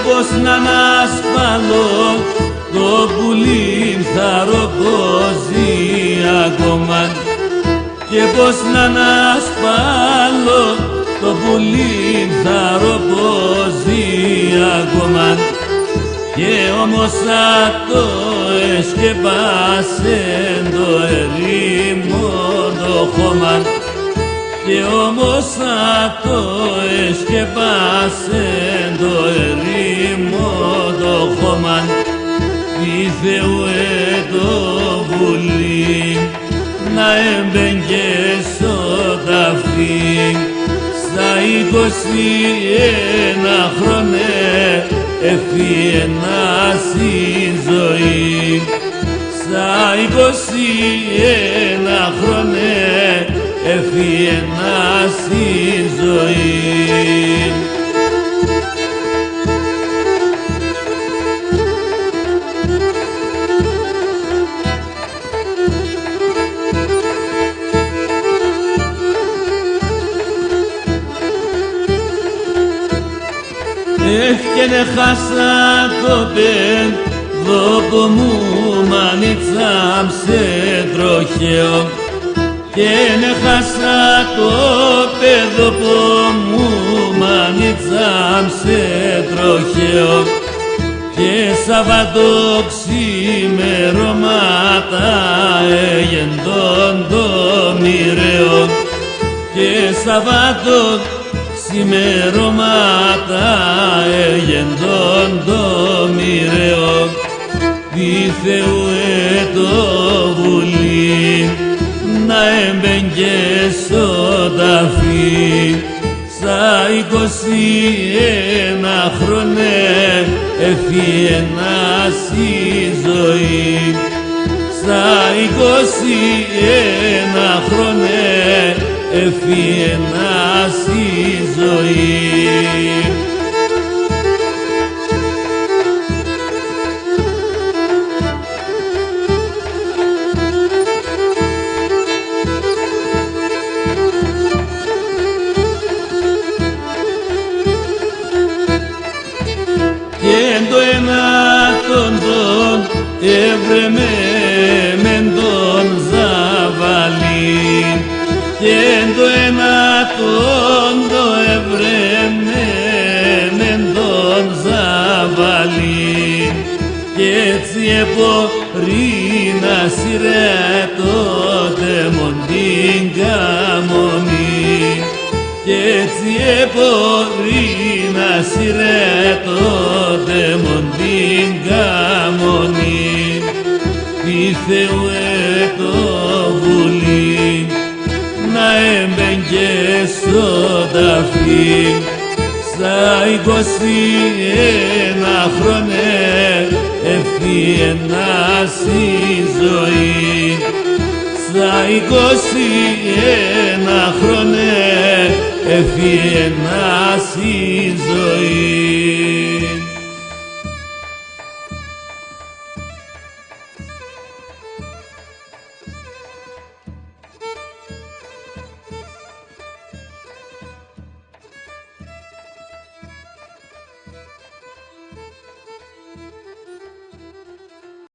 πως να ανασφαλώ το πουλί θα ρογκώζει ακόμα, και πως να ανασφαλώ το πουλί θα ρογκώζει ακόμα, και όμως θα το εσκεπάσεν το ερήμο το χώμα, και όμως θα το εσκεπάσεν το ερήμο το χώμα, τι Θεούε το βουλί να έμπαινε στο ταφί, στα 21 χρόνια έφυγαινα στη ζωή, στα 21 χρόνια έφυγαινα στη ζωή. Έφκαινε χάσα το παιδό μου μανίτσαμ σε τροχαίο, και χάσα το παιδό μου μανίτσαμ σε τροχαίο, και Σαββατό ξημερώματα έγεντον το μοιραίο, και Σαββατό ξημερώματα έγεντον το μοιραίο, τι Θεούε το βουλί να έμπαινε στο ταφί, στα 21 χρόνια έφυγαινα στη ζωή, στα 21 χρόνια έφυγαινα στη ζωή. Και το ένα τον έβρεμε μεν τον ζαβαλί, και το ένα το έβρεμε μεν τον ζαβαλί, και έτσι επορείνα σειρέ τότε μον την καμονή, και έτσι επορείνα σειρέ τότε μον την καμονή, τι Θεούε το βουλί να έμπαινε στο ταφί, στα 21 χρόνια έφυγαινα στη ζωή, στα 21 χρόνια έφυγαινα στη ζωή.